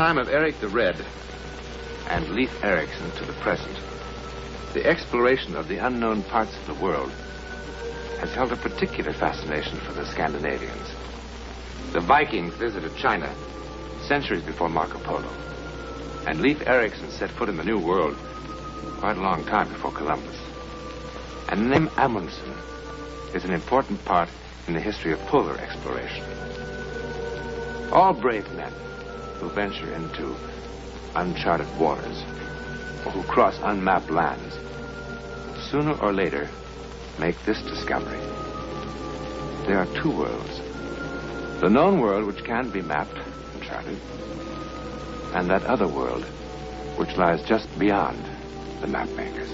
time of Eric the Red and Leif Erikson to the present, the exploration of the unknown parts of the world has held a particular fascination for the Scandinavians. The Vikings visited China centuries before Marco Polo, and Leif Erikson set foot in the New World quite a long time before Columbus. And the name Amundsen is an important part in the history of polar exploration. All brave men who venture into uncharted waters or who cross unmapped lands sooner or later make this discovery. There are two worlds. The known world, which can be mapped and charted, and that other world, which lies just beyond the map makers.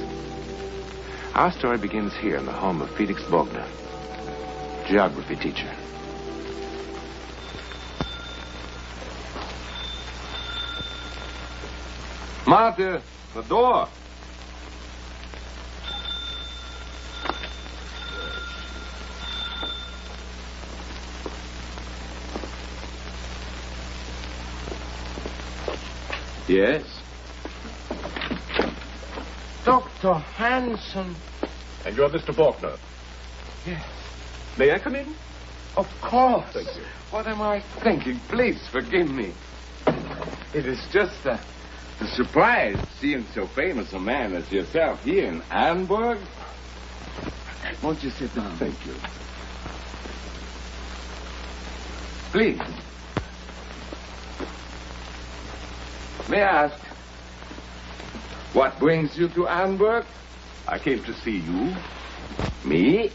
Our story begins here in the home of Felix Bogner, geography teacher. Martha, the door. Yes? Dr. Hansen. And you're Mr. Faulkner? Yes. May I come in? Of course. Thank you. What am I thinking? Please forgive me. It is just a surprise seeing so famous a man as yourself here in Hamburg. Won't you sit down? Thank you. Please. May I ask, what brings you to Hamburg? I came to see you. Me?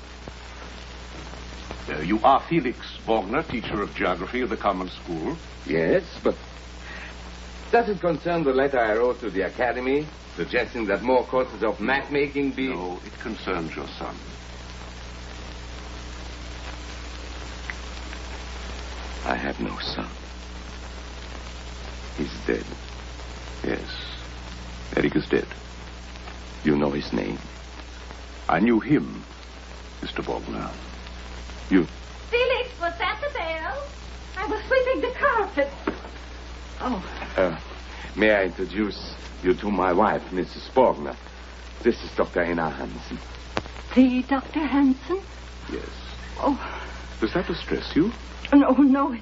You are Felix Bogner, teacher of geography at the common school. Yes, but does it concern the letter I wrote to the academy, suggesting that more courses of map-making be... No, it concerns your son. I have no son. He's dead. Yes, Eric is dead. You know his name? I knew him, Mr. Bogner. You... Felix, was that the bell? I was sweeping the carpet. Oh. May I introduce you to my wife, Mrs. Bogner? This is Dr. Einar Hansen. The Dr. Hansen? Yes. Oh. Does that distress you? No,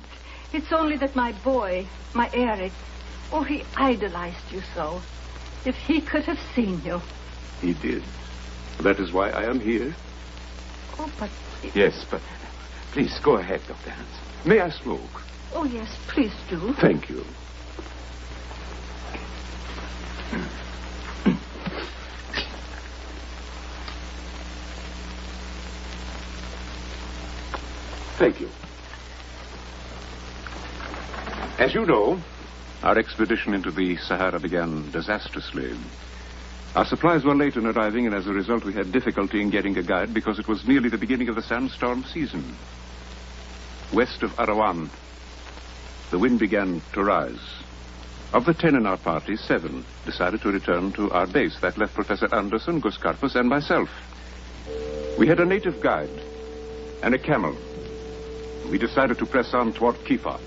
it's only that my boy, my Eric, he idolized you so. If he could have seen you. He did. That is why I am here. Oh, but... Yes, but please go ahead, Dr. Hansen. May I smoke? Oh, yes, please do. Thank you. Thank you. As you know, our expedition into the Sahara began disastrously. Our supplies were late in arriving, and as a result, we had difficulty in getting a guide because it was nearly the beginning of the sandstorm season. West of Arawan, the wind began to rise. Of the 10 in our party, 7 decided to return to our base. That left Professor Anderson, Gus Karpus, and myself. We had a native guide and a camel. We decided to press on toward Kifa.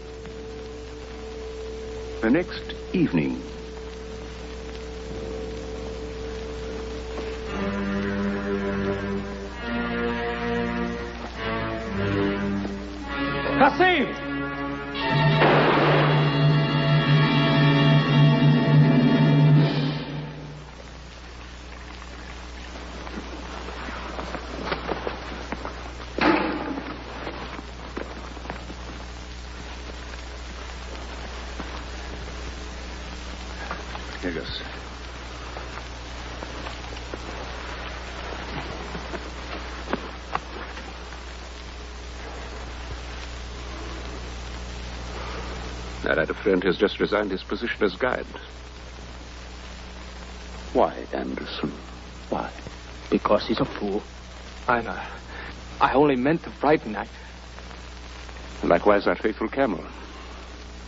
The next evening... Kasim! Here goes. I had a friend who has just resigned his position as guide. Why, Anderson? Why? Because he's a fool. I only meant to frighten. Likewise, our faithful camel.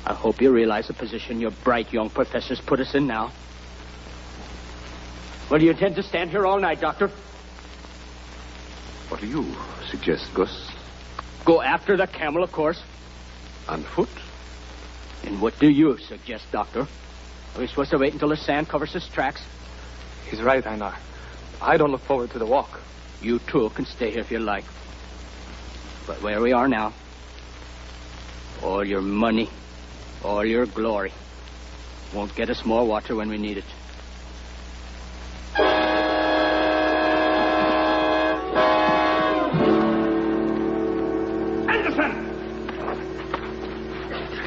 I hope you realize the position your bright young professors put us in now. Well, do you intend to stand here all night, Doctor? What do you suggest, Gus? Go after the camel, of course. On foot? And what do you suggest, Doctor? Are we supposed to wait until the sand covers his tracks? He's right, Einar. I don't look forward to the walk. You two can stay here if you like. But where we are now, all your money, all your glory, won't get us more water when we need it.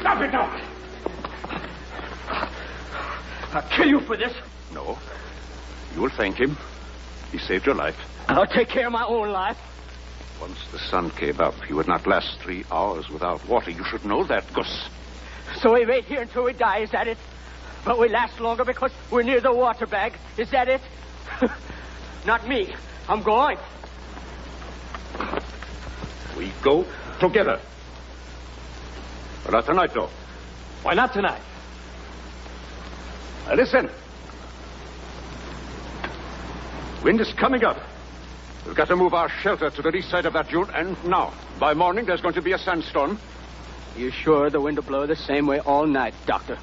Stop it now! I'll kill you for this. No. You will thank him. He saved your life. I'll take care of my own life. Once the sun came up, you would not last 3 hours without water. You should know that, Gus. So we wait here until we die, is that it? But we last longer because we're near the water bag. Is that it? Not me. I'm going. We go together. But not tonight, though. Why not tonight? Now listen. Wind is coming up. We've got to move our shelter to the east side of that dune, and now. By morning, there's going to be a sandstorm. You sure the wind will blow the same way all night, Doctor?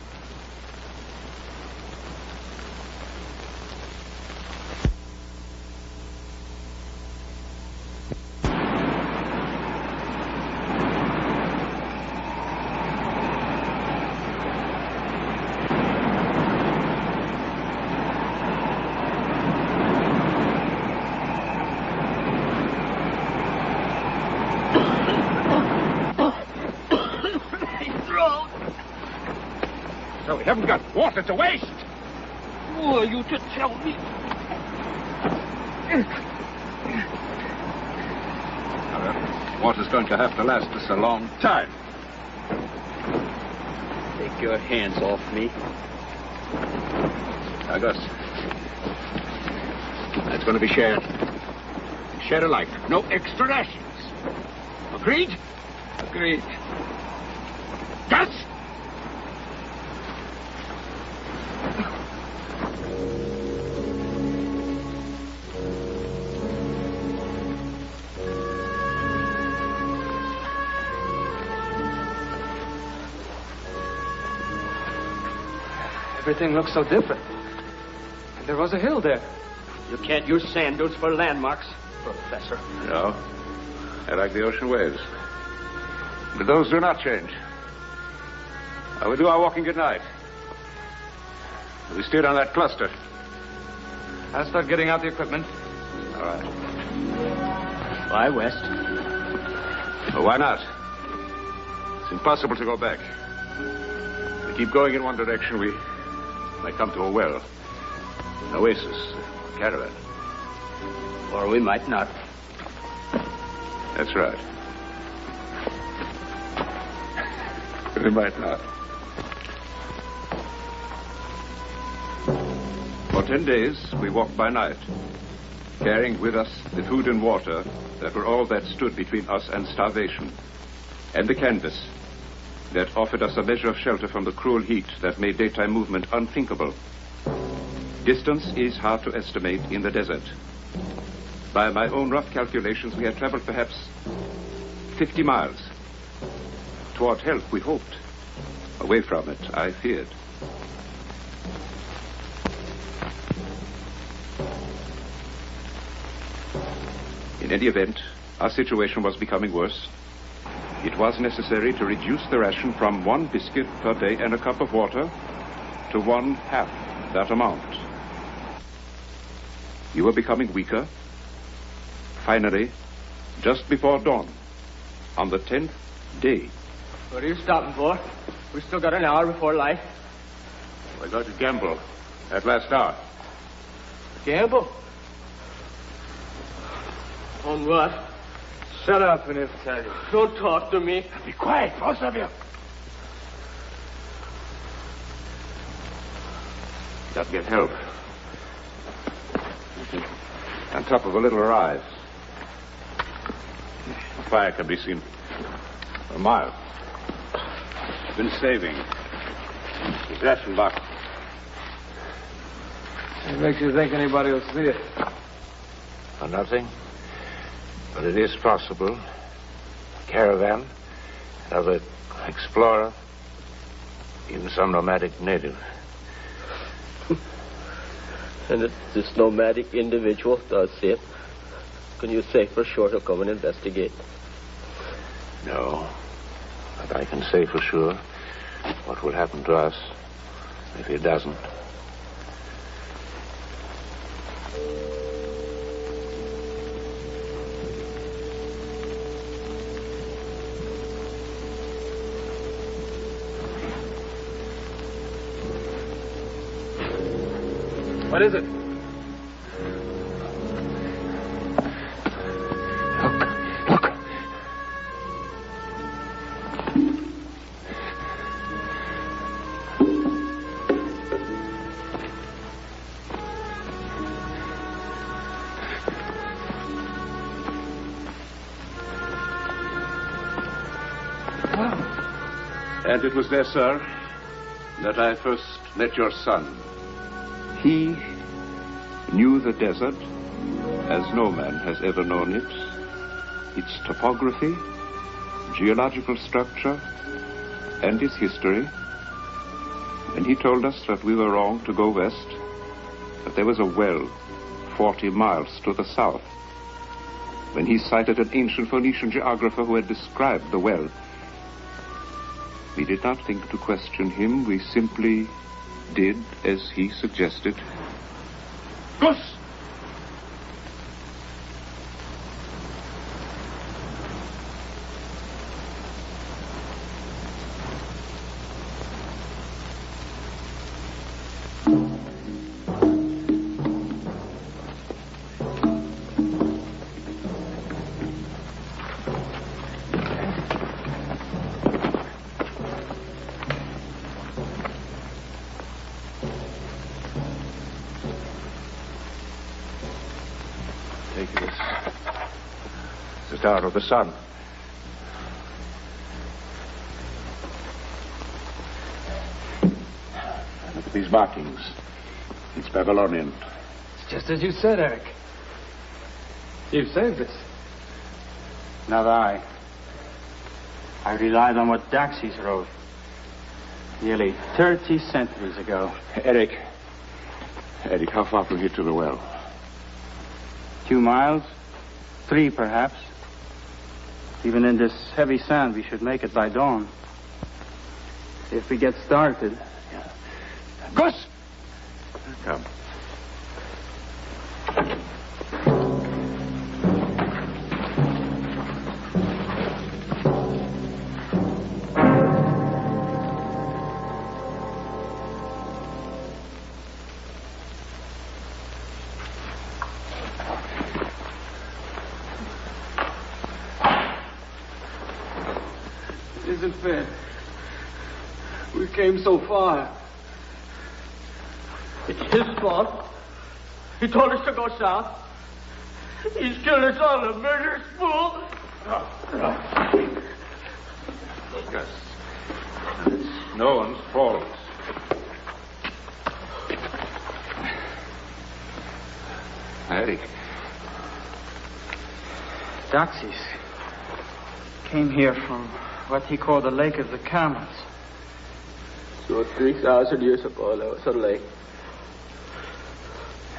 So we haven't got water to waste. Who are you to tell me? However, water's going to have to last us a long time. Take your hands off me. Now, Gus. That's going to be shared. Shared alike. No extra rations. Agreed? Agreed. Gus! Everything looks so different. And there was a hill there. You can't use sand dunes for landmarks, Professor. No. I like the ocean waves. But those do not change. I will do our walking at night. We steered on that cluster. I'll start getting out the equipment. All right. Why west? Well, why not? It's impossible to go back. If we keep going in one direction, we may come to a well, an oasis, a caravan. Or we might not. That's right. We might not. For 10 days, we walked by night, carrying with us the food and water that were all that stood between us and starvation, and the canvas that offered us a measure of shelter from the cruel heat that made daytime movement unthinkable. Distance is hard to estimate in the desert. By my own rough calculations, we had traveled perhaps 50 miles. Toward help, we hoped. Away from it, I feared. In any event, our situation was becoming worse. It was necessary to reduce the ration from 1 biscuit per day and a cup of water to 1/2 that amount. You were becoming weaker. Finally, just before dawn, on the 10th day. What are you stopping for? We still got an hour before light. We're going to gamble at last hour. Gamble? On what? Shut up and if tell you. Don't talk to me. Be quiet, both of you. Got to get help. On top of a little rise. The fire can be seen a mile. Been saving his ration box. What makes you think anybody will see it? For nothing. But it is possible. A caravan, another explorer, Even some nomadic native. And if this nomadic individual does see it, can you say for sure he'll come and investigate? No. But I can say for sure what will happen to us if he doesn't. What is it? Look. And it was there, sir, that I first met your son. He knew the desert as no man has ever known it, its topography, geological structure, and its history. And he told us that we were wrong to go west, that there was a well 40 miles to the south. When he cited an ancient Phoenician geographer who had described the well, we did not think to question him. We simply did as he suggested. Gus! The star of the sun. Look at these markings. It's Babylonian. It's just as you said, Eric. You've saved us. Not I. I relied on what Daxis wrote nearly 30 centuries ago. Eric, how far from here to the well? 2 miles, 3 perhaps. Even in this heavy sand, we should make it by dawn. If we get started. Gus! Come. It isn't fair. We came so far. It's his fault. He told us to go south. He's killed us all, a murderous fool. Gus, it's no one's fault. Eric. Daxis came here from what he called the Lake of the Camels. So 3,000 years ago, there was a lake.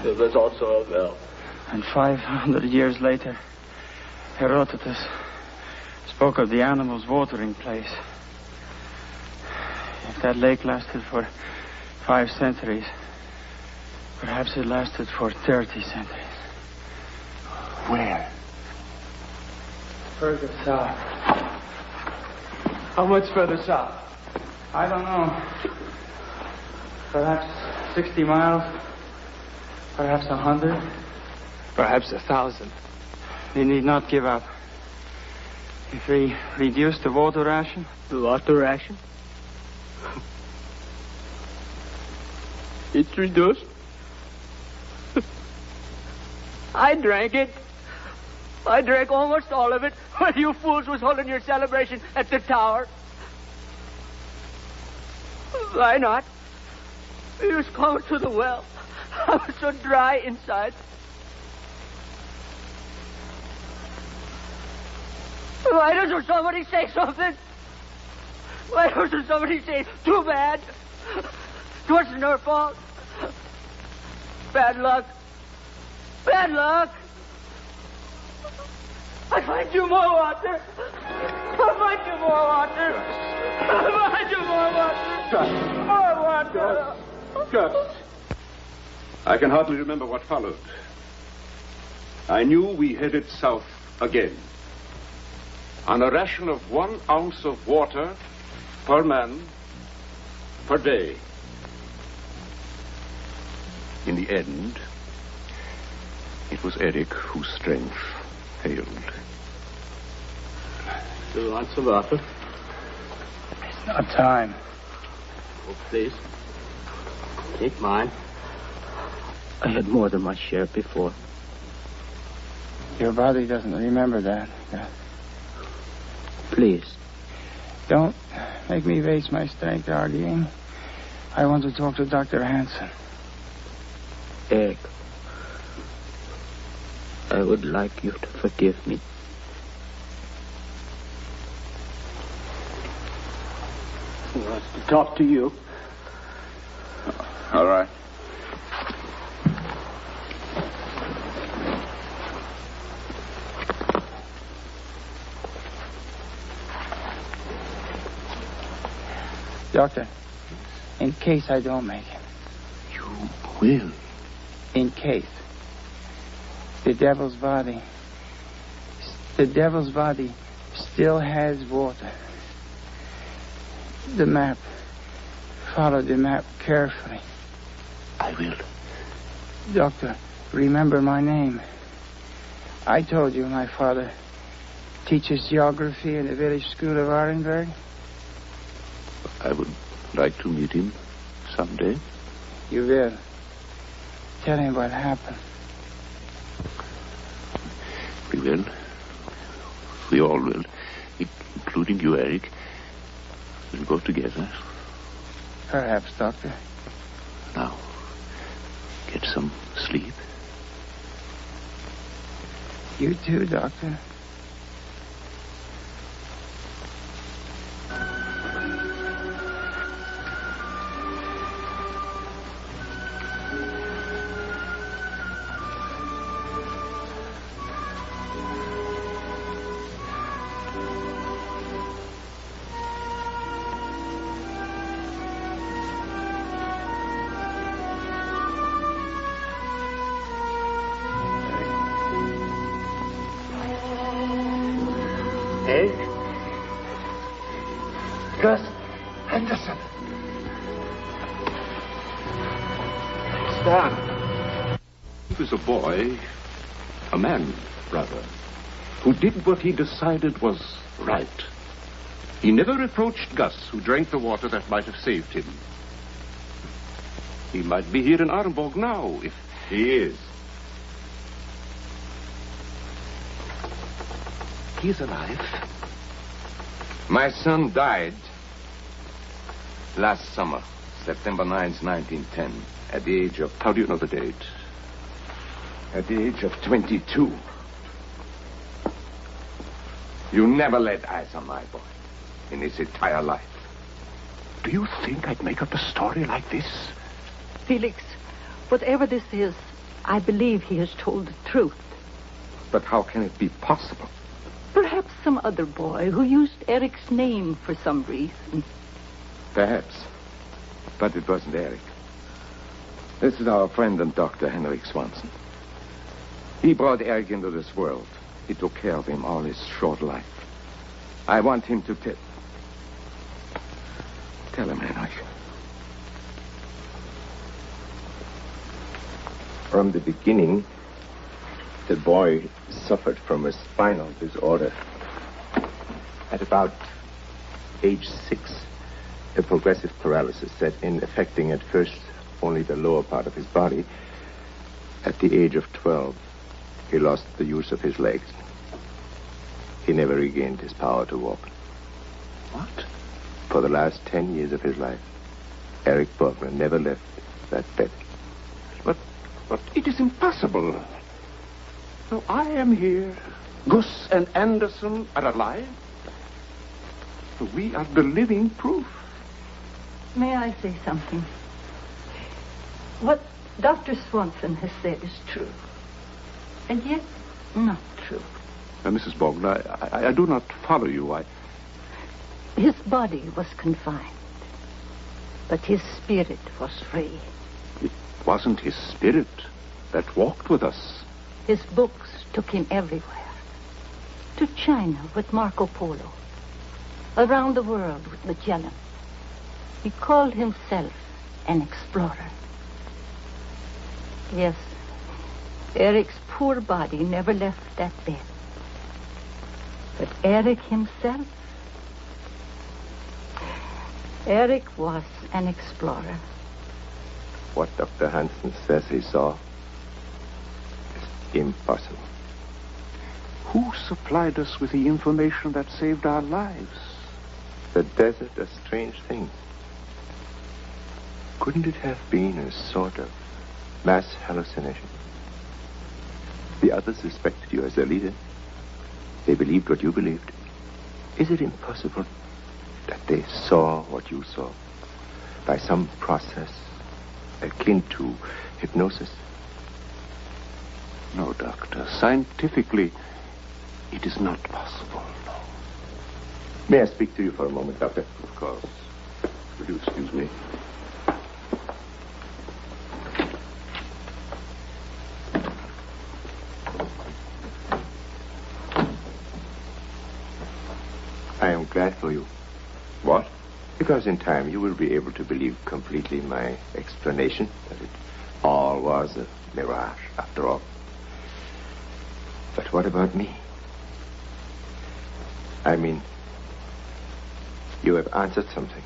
There was also a well. And 500 years later, Herodotus spoke of the animal's watering place. If that lake lasted for 5 centuries, perhaps it lasted for 30 centuries. Where? Further south. How much further south? I don't know. Perhaps 60 miles. Perhaps 100. Perhaps 1,000. We need not give up. If we reduce the water ration. The water ration? It's reduced. I drank it. I drank almost all of it when you fools was holding your celebration at the tower. Why not? We was going to the well. I was so dry inside. Why doesn't somebody say something? Why doesn't somebody say, too bad? It wasn't her fault. Bad luck. Bad luck. I'll find you more water. I'll find you more water. I'll find you more water. More water. Gus. I can hardly remember what followed. I knew we headed south again. On a ration of 1 ounce of water per man per day. In the end, it was Eric whose strength failed. Do you want some water? It's not time. Oh, please. Take mine. I had more than my share before. Your body doesn't remember that. Please. Don't make me waste my strength arguing. I want to talk to Dr. Hansen. Eric, I would like you to forgive me. He wants to talk to you. All right. Doctor, in case I don't make it. You will. In case. The devil's body still has water. The map. Follow the map carefully. I will. Doctor, remember my name. I told you my father teaches geography in the village school of Orenburg. I would like to meet him someday. You will. Tell him what happened. We will. We all will. Including you, Eric. We'll go together. Perhaps, Doctor. Now, get some sleep. You too, Doctor. Gus Henderson. Stan. He was a boy, a man, rather, who did what he decided was right. He never reproached Gus, who drank the water that might have saved him. He might be here in Arenburg now, if He is. he's alive. My son died last summer, September 9th, 1910, at the age of... How do you know the date? At the age of 22. You never laid eyes on my boy in his entire life. Do you think I'd make up a story like this? Felix, whatever this is, I believe he has told the truth. But how can it be possible? Perhaps some other boy who used Eric's name for some reason. Perhaps. But it wasn't Eric. This is our friend and Dr. Henrik Swanson. He brought Eric into this world. He took care of him all his short life. I want him to tell him, Henrik. From the beginning, the boy suffered from a spinal disorder. At about age 6, a progressive paralysis set in, affecting at first only the lower part of his body. At the age of 12, he lost the use of his legs. He never regained his power to walk. What? For the last 10 years of his life, Eric Borgner never left that bed. But it is impossible. So I am here. Gus and Anderson are alive. Doctor, we are the living proof. May I say something? What Dr. Swanson has said is true, and yet not true. Mrs. Bogner, I do not follow you. His body was confined, but his spirit was free. It wasn't his spirit that walked with us. His books took him everywhere. To China with Marco Polo. Around the world with Magellan. He called himself an explorer. Yes, Eric's poor body never left that bed. But Eric himself? Eric was an explorer. What Dr. Hansen says he saw is impossible. Who supplied us with the information that saved our lives? The desert, a strange thing. Couldn't it have been a sort of mass hallucination? The others respected you as their leader. They believed what you believed. Is it impossible that they saw what you saw by some process akin to hypnosis? No, Doctor. Scientifically, it is not possible, no. May I speak to you for a moment, Doctor? Of course. Would you excuse me? I am glad for you. What? Because in time you will be able to believe completely my explanation that it all was a mirage after all. But what about me? I mean, you have answered something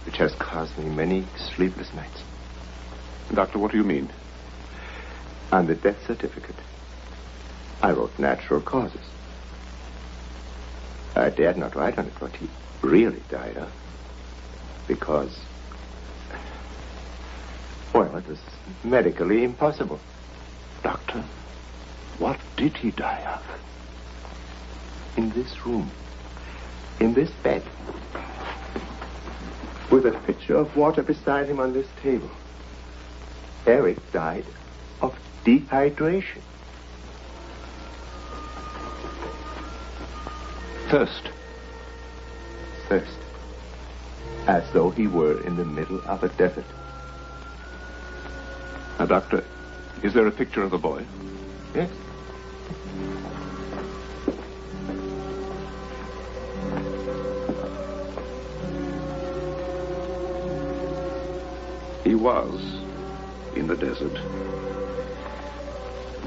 which has caused me many sleepless nights. Doctor, what do you mean? On the death certificate, I wrote natural causes. I dared not write on it what he really died of. Because, well, it was medically impossible. Doctor, what did he die of? In this room, in this bed, with a pitcher of water beside him on this table, Eric died of dehydration. Thirst. Thirst. As though he were in the middle of a desert. Now, Doctor, is there a picture of the boy? Yes. He was in the desert.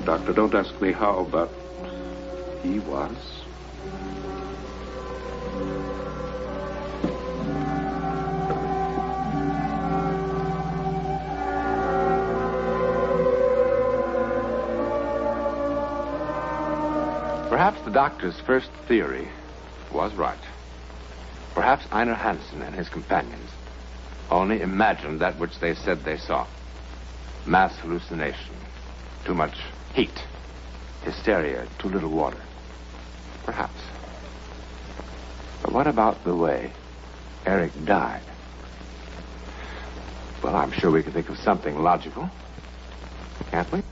Doctor, don't ask me how, but he was. Perhaps the doctor's first theory was right. Perhaps Einar Hansen and his companions only imagined that which they said they saw. Mass hallucination, too much heat, hysteria, too little water. Perhaps. But what about the way Eric died? Well, I'm sure we can think of something logical, can't we?